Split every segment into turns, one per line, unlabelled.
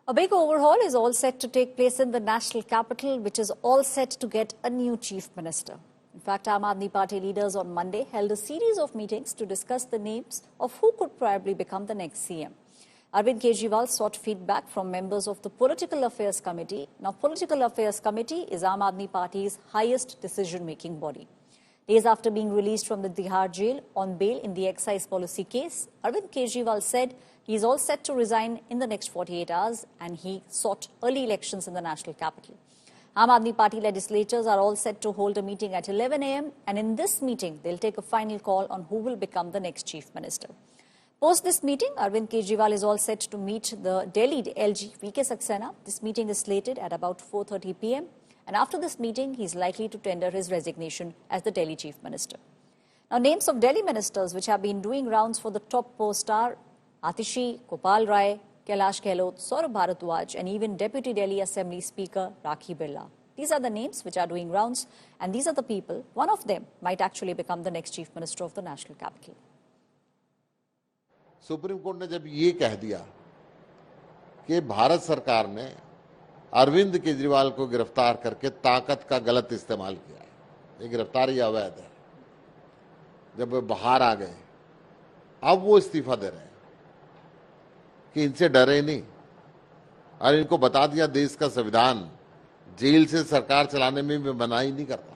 A big overhaul is all set to take place in the national capital, which is all set to get a new chief minister. In fact, Aam Aadmi Party leaders on Monday held a series of meetings to discuss the names of who could probably become the next CM. Arvind Kejriwal sought feedback from members of the Political Affairs Committee. Now, Political Affairs Committee is Aam Aadmi Party's highest decision-making body. Days after being released from the Tihar jail on bail in the excise policy case, Arvind Kejriwal said he is all set to resign in the next 48 hours and he sought early elections in the national capital. Aam Aadmi Party legislators are all set to hold a meeting at 11 a.m. and in this meeting, they'll take a final call on who will become the next chief minister. Post this meeting, Arvind Kejriwal is all set to meet the Delhi LG VK Saxena. This meeting is slated at about 4:30 p.m. And after this meeting, he's likely to tender his resignation as the Delhi chief minister. Now, names of Delhi ministers which have been doing rounds for the top post are Atishi, Gopal Rai, Kailash Gehlot, Saurabh Bharadwaj, and even Deputy Delhi Assembly Speaker Rakhi Birla. These are the names which are doing rounds, and these are the people. One of them might actually become the next chief minister of the national capital.
Supreme court ने जब ये कह दिया कि भारत सरकार ने अरविंद केजरीवाल को गिरफ्तार करके ताकत का गलत इस्तेमाल किया है, ये गिरफ्तारी अवैध है, जब वे बाहर आ गए, अब वो इस्तीफा दे रहे हैं कि इनसे डरे नहीं और इनको बता दिया देश का संविधान जेल से सरकार चलाने में भी मनाही नहीं करता.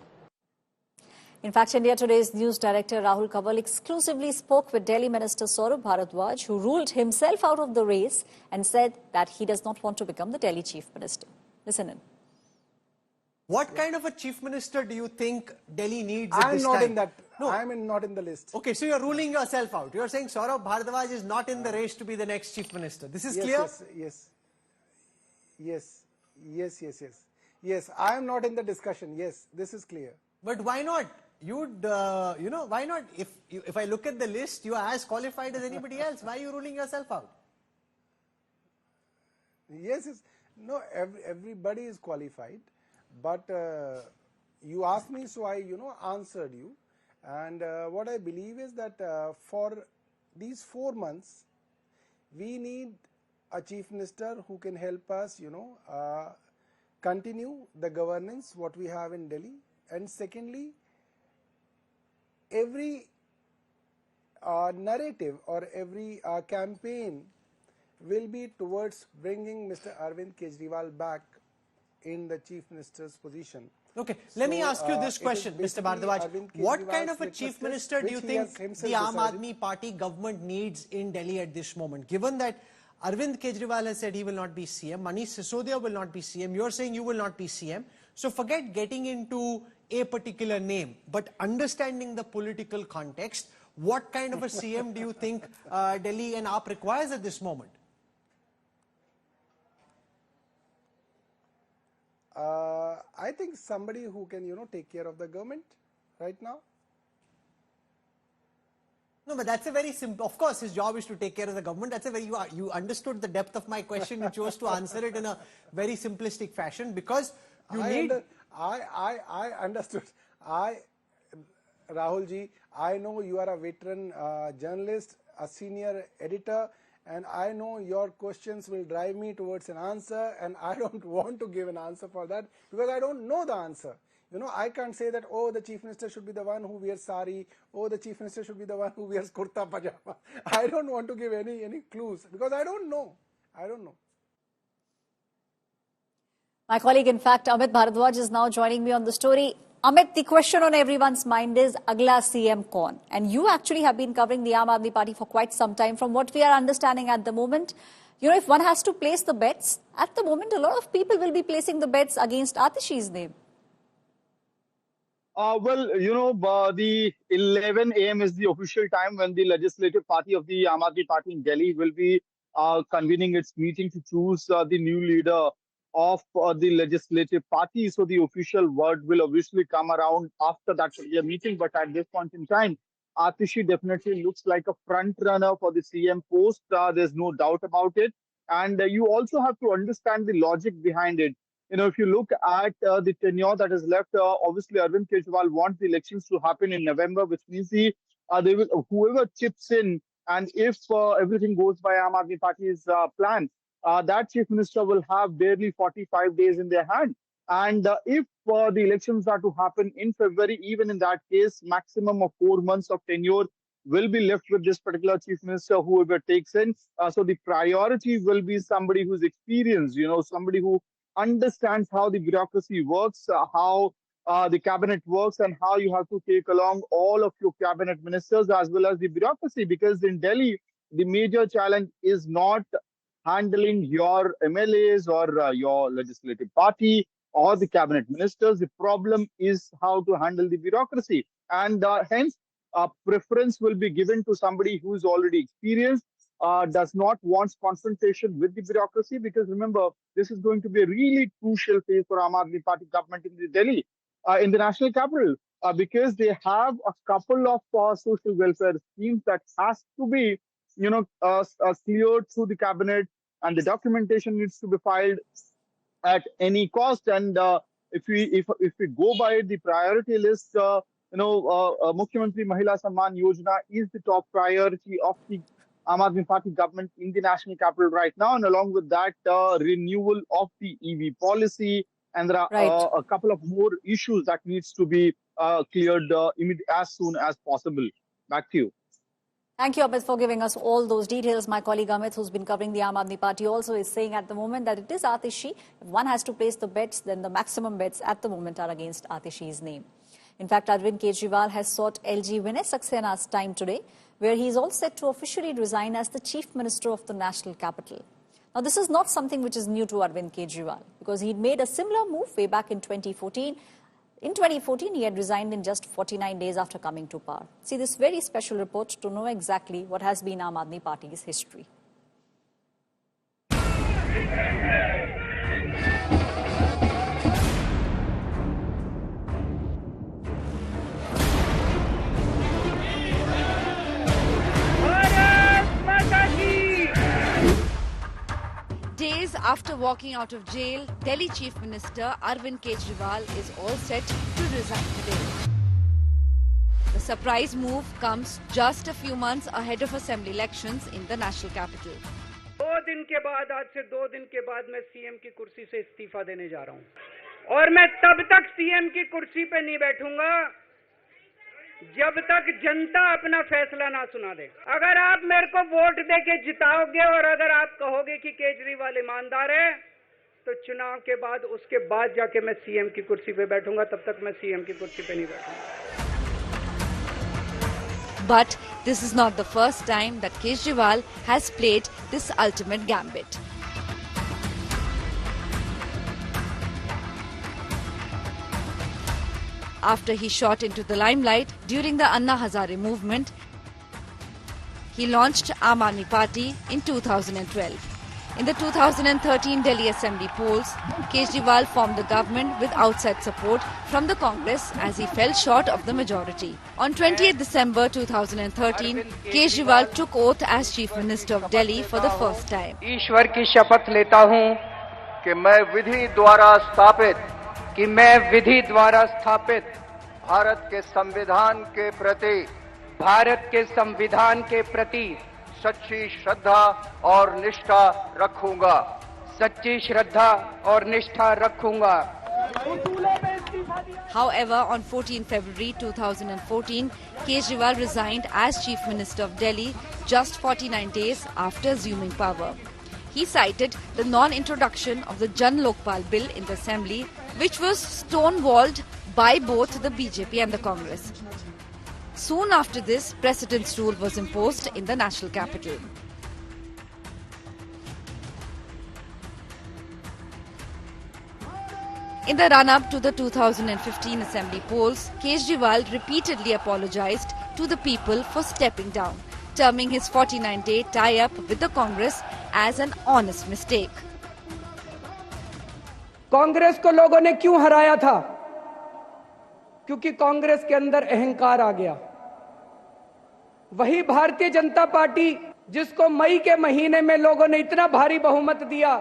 In fact, India Today's news director Rahul Kanwal exclusively spoke with Delhi Minister Saurabh Bharadwaj, who ruled himself out of the race and said that he does not want to become the Delhi chief minister. Listen in.
What kind of a chief minister do you think Delhi needs
at
this
time?
I'm not in that.
No. I'm not in the list.
Okay, so you're ruling yourself out. You're saying Saurabh Bharadwaj is not in the race to be the next chief minister. This is clear?
Yes, I am not in the discussion. Yes, this is clear.
But why not? You'd, why not? If I look at the list, you are as qualified as anybody else. Why are you ruling yourself out?
Yes. No, everybody is qualified. But you asked me, so I, answered you. And what I believe is that for these 4 months, we need a chief minister who can help us, continue the governance, what we have in Delhi. And secondly, every narrative or every campaign will be towards bringing Mr. Arvind Kejriwal back in the chief minister's position.
Okay, let me ask you this question, Mr. Bharadwaj. What kind of a chief minister do you think the Aam Aadmi Party government needs in Delhi at this moment? Given that Arvind Kejriwal has said he will not be CM, Manish Sisodia will not be CM, you're saying you will not be CM. So forget getting into a particular name, but understanding the political context, what kind of a CM do you think Delhi and AAP requires at this moment?
I think somebody who can, take care of the government right now.
No, but that's a very simple, of course, his job is to take care of the government. That's a very, you understood the depth of my question. You chose to answer it in a very simplistic fashion because you need...
I understood. Rahul ji, I know you are a veteran journalist, a senior editor, and I know your questions will drive me towards an answer, and I don't want to give an answer for that because I don't know the answer. I can't say that, oh, the chief minister should be the one who wears sari, oh, the chief minister should be the one who wears kurta pajama. I don't want to give any clues because I don't know.
My colleague, in fact, Amit Bharadwaj is now joining me on the story. Amit, the question on everyone's mind is Agla CM kaun? And you actually have been covering the Aam Aadmi Party for quite some time. From what we are understanding at the moment, if one has to place the bets, at the moment, a lot of people will be placing the bets against Atishi's name.
The 11 a.m. is the official time when the legislative party of the Aam Aadmi Party in Delhi will be convening its meeting to choose the new leader of the legislative party. So the official word will obviously come around after that meeting. But at this point in time, Atishi definitely looks like a front runner for the CM post. There's no doubt about it. And you also have to understand the logic behind it. If you look at the tenure that is left, obviously Arvind Kejriwal wants the elections to happen in November, which means whoever chips in, and if everything goes by Aam Aadmi Party's plan, that chief minister will have barely 45 days in their hand. And if the elections are to happen in February, even in that case, maximum of 4 months of tenure will be left with this particular chief minister, whoever takes in. So the priority will be somebody who's experienced, somebody who understands how the bureaucracy works, how the cabinet works, and how you have to take along all of your cabinet ministers as well as the bureaucracy. Because in Delhi, the major challenge is not handling your MLAs or your legislative party or the cabinet ministers. The problem is how to handle the bureaucracy. And hence, preference will be given to somebody who is already experienced, does not want confrontation with the bureaucracy, because remember, this is going to be a really crucial phase for Aam Aadmi Party government in the Delhi, in the national capital, because they have a couple of social welfare schemes that has to be, cleared through the cabinet, and the documentation needs to be filed at any cost. And if we go by the priority list, Mukhyamantri Mahila Samman Yojana is the top priority of the Aam Aadmi Party government in the national capital right now. And along with that, renewal of the EV policy, and there are a couple of more issues that needs to be cleared as soon as possible. Back to you.
Thank you, Amit, for giving us all those details. My colleague Amit, who's been covering the Aam Aadmi Party, also is saying at the moment that it is Atishi. If one has to place the bets, then the maximum bets at the moment are against Atishi's name. In fact, Arvind Kejriwal has sought LG Vinay Saxena's time today, where he is all set to officially resign as the Chief Minister of the national capital. Now, this is not something which is new to Arvind Kejriwal, because he'd made a similar move way back in 2014. In 2014, he had resigned in just 49 days after coming to power. See this very special report to know exactly what has been Aam Aadmi Party's history.
Days after walking out of jail, Delhi Chief Minister Arvind Kejriwal is all set to resign today. The surprise move comes just a few months ahead of assembly elections in the national capital.
2 दिन के बाद, आज से 2 दिन के बाद मैं CM की कुर्सी से इस्तीफा देने जा रहा हूं, और मैं तब तक सीएम की कुर्सी पे नहीं बैठूंगा जब तक जनता अपना फैसला ना सुना दे। अगर आप मेरे को वोट देके जिताओगे और अगर आप कहोगे कि केजरीवाल ईमानदार है, तो चुनाव के बाद उसके बाद जाके मैं सीएम की कुर्सी पे बैठूंगा, तब तक मैं सीएम की कुर्सी पे नहीं बैठूंगा।
But this is not the first time that Kejriwal has played this ultimate gambit. After he shot into the limelight during the Anna Hazare movement, he launched Aam Aadmi Party in 2012. In the 2013 Delhi Assembly polls, Kejriwal formed the government with outside support from the Congress as he fell short of the majority. On 28 December 2013, Kejriwal took oath as Chief Minister of Delhi for the first time.
ईश्वर की शपथ लेता हूं कि मैं विधि द्वारा स्थापित भारत के संविधान के प्रति सच्ची श्रद्धा और निष्ठा रखूंगा।
However, on 14 February 2014, Kejriwal resigned as Chief Minister of Delhi just 49 days after assuming power. He cited the non-introduction of the Jan Lokpal bill in the Assembly, which was stonewalled by both the BJP and the Congress. Soon after this, President's rule was imposed in the national capital. In the run-up to the 2015 Assembly polls, Kejriwal repeatedly apologized to the people for stepping down, terming his 49-day tie-up with the Congress as an honest mistake.
Congress को लोगों ने क्यों हराया था? क्योंकि कांग्रेस के अंदर अहंकार आ गया। वही भारतीय जनता पार्टी जिसको मई के महीने में लोगों ने इतना भारी बहुमत दिया,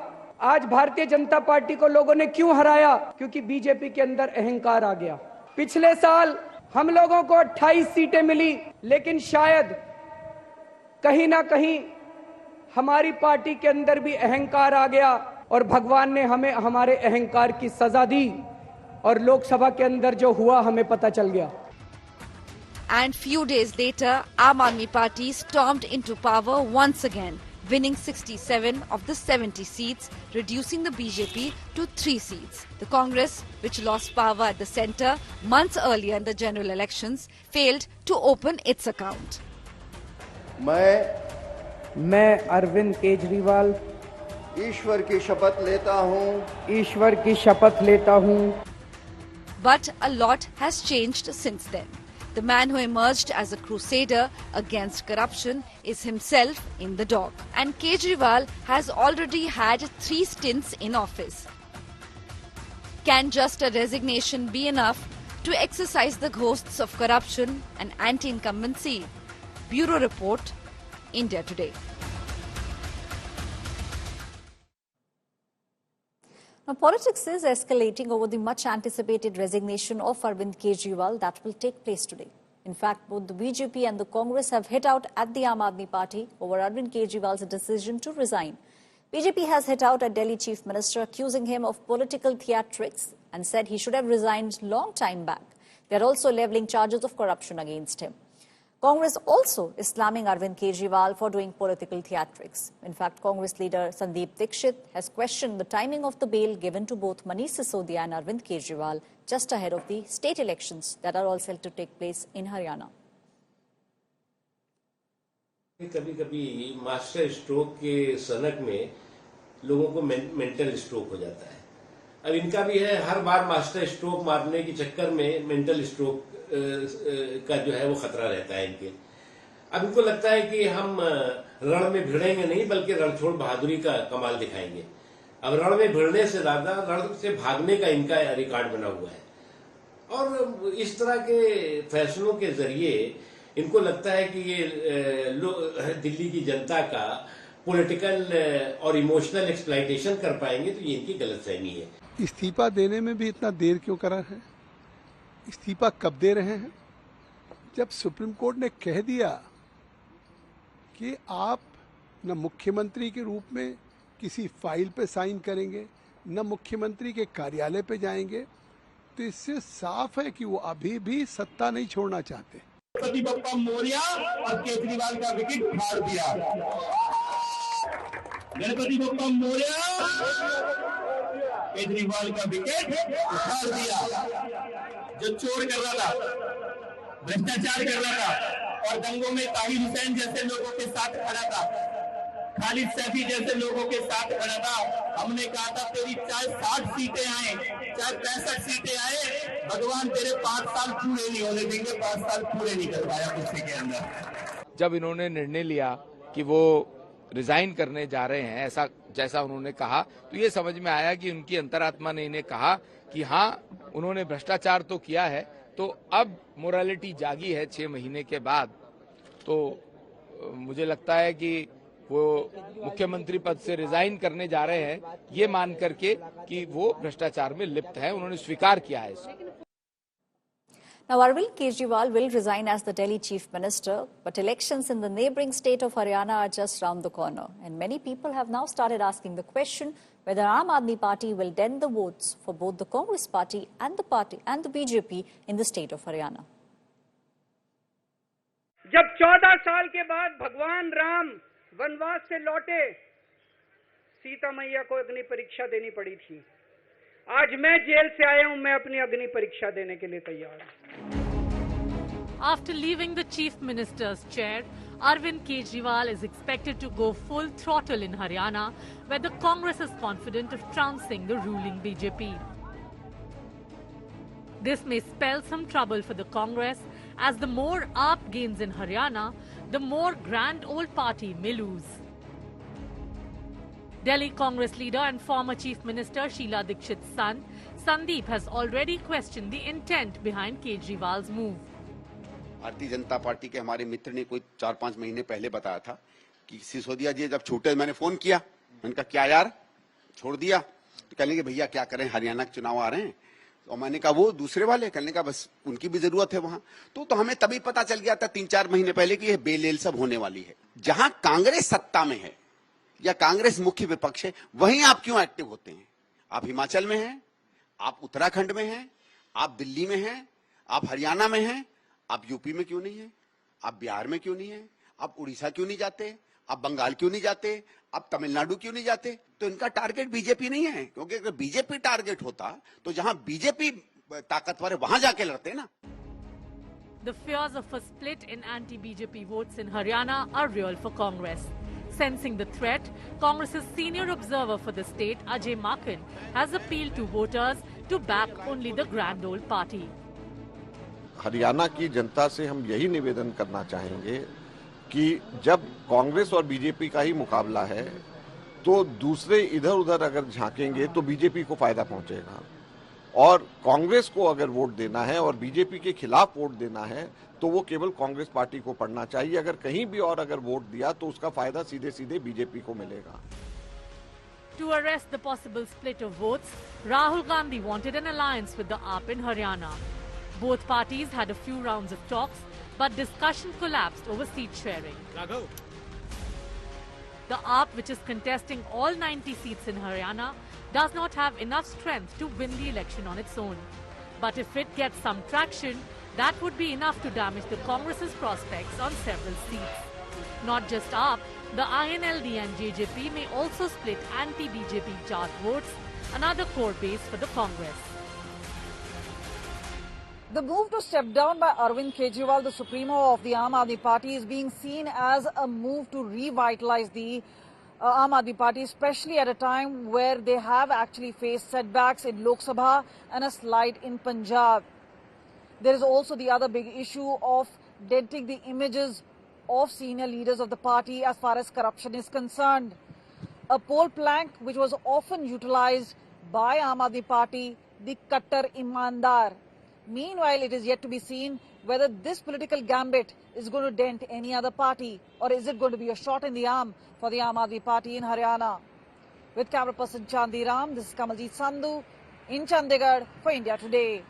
आज भारतीय जनता पार्टी को लोगों ने क्यों हराया? क्योंकि बीजेपी के अंदर अहंकार आ गया। पिछले साल हम लोगों को 28 सीटें मिली, लेकिन शायद कहीं ना कहीं हमारी पार्टी के अंदर भी अहंकार आ गया और भगवान ने हमें हमारे अहंकार की सजा दी और लोकसभा के अंदर जो हुआ हमें पता चल गया।
And few days later, Aam Aadmi Party stormed into power once again, winning 67 of the 70 seats, reducing the BJP to 3 seats. The Congress, which lost power at the centre months earlier in the general elections, failed to open its account.
मैं अरविंद केजरीवाल ईश्वर की शपथ लेता हूँ।
But a lot has changed since then. The man who emerged as a crusader against corruption is himself in the dock. And Kejriwal has already had 3 stints in office. Can just a resignation be enough to exorcise the ghosts of corruption and anti-incumbency? Bureau Report, India Today.
Now, politics is escalating over the much-anticipated resignation of Arvind Kejriwal that will take place today. In fact, both the BJP and the Congress have hit out at the Aam Aadmi Party over Arvind Kejriwal's decision to resign. BJP has hit out at Delhi Chief Minister, accusing him of political theatrics and said he should have resigned long time back. They are also levelling charges of corruption against him. Congress also is slamming Arvind Kejriwal for doing political theatrics. In fact, Congress leader Sandeep Dixit has questioned the timing of the bail given to both Manish Sisodia and Arvind Kejriwal just ahead of the state elections that are all set to take place in Haryana.
कभी-कभी master stroke के सनक में लोगों को mental stroke हो जाता है। अब इनका भी है, हर बार मास्टर स्ट्रोक मारने के चक्कर में मेंटल स्ट्रोक का जो है वो खतरा रहता है इनके। अब इनको लगता है कि हम रण में भिड़ेंगे नहीं बल्कि रणछोड़ बहादुरी का कमाल दिखाएंगे। अब रण में भिड़ने से ज्यादा रण से भागने का इनका रिकॉर्ड बना हुआ है और इस तरह के फैसलों के जरिए इनको लगता है कि ये दिल्ली की जनता का पॉलिटिकल और इमोशनल एक्सप्लॉइटेशन कर पाएंगे, तो ये इनकी गलतफहमी है।
इस्तीफा देने में भी इतना देर क्यों करा है? इस्तीफा कब दे रहे हैं? जब सुप्रीम कोर्ट ने कह दिया कि आप न मुख्यमंत्री के रूप में किसी फाइल पे साइन करेंगे, न मुख्यमंत्री के कार्यालय पे जाएंगे, तो इससे साफ है कि वो अभी भी सत्ता नहीं छोड़ना चाहते।
गणपति बप्पा मोरिया और केजरीवाल का विकेट फाड़ दिया। गणपति बप्पा मोरिया, केजरीवाल का विकेट फाड़ दिया। जो चोर कर रहा था, भ्रष्टाचार कर रहा था और दंगों में ताहिर हुसैन जैसे लोगों के साथ खड़ा था, खालिद सैफी जैसे लोगों के साथ खड़ा था, हमने कहा था तेरी चाहे 60 सीटें आए, चाहे 65 सीटें आए, भगवान तेरे 5 साल पूरे नहीं होने देंगे। 5 साल पूरे नहीं कर पाया कुर्सी के अंदर।
जब इन्होंने निर्णय लिया कि वो रिजाइन करने जा रहे हैं, ऐसा जैसा उन्होंने कहा, तो ये समझ में आया कि उनकी अंतरात्मा ने इन्हें कहा कि हाँ, उन्होंने भ्रष्टाचार तो किया है, तो अब मोरालिटी जागी है 6 महीने के बाद। तो मुझे लगता है कि वो मुख्यमंत्री पद से रिजाइन करने जा रहे हैं, ये मान करके कि वो भ्रष्टाचार में लिप्त है, उन्होंने स्वीकार किया है इसे।
Now, Arvind Kejriwal will resign as the Delhi Chief Minister, but elections in the neighbouring state of Haryana are just round the corner. And many people have now started asking the question whether Aam Aadmi Party will dent the votes for both the Congress Party and the BJP in the state of Haryana.
जब 14 साल के बाद भगवान राम वनवास से लौटे, सीता मैया को अग्नि परीक्षा देनी पड़ी थी। आज मैं जेल से आया हूं, मैं अपनी अग्नि परीक्षा देने के लिए तैयार हूं।
After leaving the Chief Minister's chair, Arvind Kejriwal is expected to go full throttle in Haryana, where the Congress is confident of trouncing the ruling BJP. This may spell some trouble for the Congress, as the more AAP gains in Haryana, the more grand old party may lose. Delhi Congress leader and former Chief Minister Sheila Dikshit's son, Sandeep, has already questioned the intent behind Kejriwal's move.
Bharatiya Janata party के हमारे मित्र ने कोई 4-5 महीने पहले बताया था कि सिसोदिया जी जब छूटे, मैंने फोन किया, मैंने कहा क्या यार छोड़ दिया? तो कहने के भैया क्या करें, हरियाणा के चुनाव आ रहे हैं। और मैंने कहा वो दूसरे वाले, कहने का बस उनकी भी जरूरत है वहां। तो हमें तभी पता चल गया था 3-4 महीने पहले कि ये बेलेल सब होने वाली है। जहां कांग्रेस सत्ता में है या कांग्रेस मुख्य विपक्ष है, वहीं आप क्यों एक्टिव होते हैं? आप हिमाचल में हैं, आप उत्तराखंड में हैं, आप दिल्ली में हैं, आप हरियाणा में हैं, आप यूपी में क्यों नहीं है? आप बिहार में क्यों नहीं है? आप उड़ीसा क्यों नहीं जाते? आप बंगाल क्यों नहीं जाते? आप तमिलनाडु क्यों नहीं जाते? तो इनका टारगेट बीजेपी नहीं है, क्योंकि अगर बीजेपी टारगेट होता तो जहां बीजेपी ताकतवर है वहां जाके लड़ते ना।
The fears of a split in anti-BJP votes in Haryana are real for Congress. Sensing the threat, Congress's senior observer for the state, Ajay Maken, has appealed to voters to back only the grand old party.
Haryana की जनता से हम यही निवेदन करना चाहेंगे कि जब कांग्रेस और बीजेपी का ही मुकाबला है तो दूसरे इधर उधर अगर झांकेंगे तो बीजेपी को फायदा पहुंचेगा, और कांग्रेस को अगर वोट देना है और बीजेपी के खिलाफ वोट देना है तो वो केवल कांग्रेस पार्टी को पड़ना चाहिए। अगर कहीं भी और अगर वोट दिया तो उसका फायदा सीधे सीधे बीजेपी को मिलेगा।
To arrest the possible split of votes, Rahul Gandhi wanted an alliance with the AAP in Haryana. Both parties had a few rounds of talks, but discussion collapsed over seat sharing. The AAP, which is contesting all 90 seats in Haryana, does not have enough strength to win the election on its own. But if it gets some traction, that would be enough to damage the Congress's prospects on several seats. Not just AAP, the INLD and JJP may also split anti-BJP Jat votes, another core base for the Congress.
The move to step down by Arvind Kejriwal, the supremo of the Aam Aadmi Party, is being seen as a move to revitalize the Aam Aadmi Party, especially at a time where they have actually faced setbacks in Lok Sabha and a slide in Punjab. There is also the other big issue of denting the images of senior leaders of the party as far as corruption is concerned. A poll plank which was often utilized by Aam Aadmi Party, the Kattar Imandar. Meanwhile, it is yet to be seen whether this political gambit is going to dent any other party, or is it going to be a shot in the arm for the Aam Aadmi Party in Haryana. With camera person Chandi Ram, this is Kamaljeet Sandhu in Chandigarh for India Today.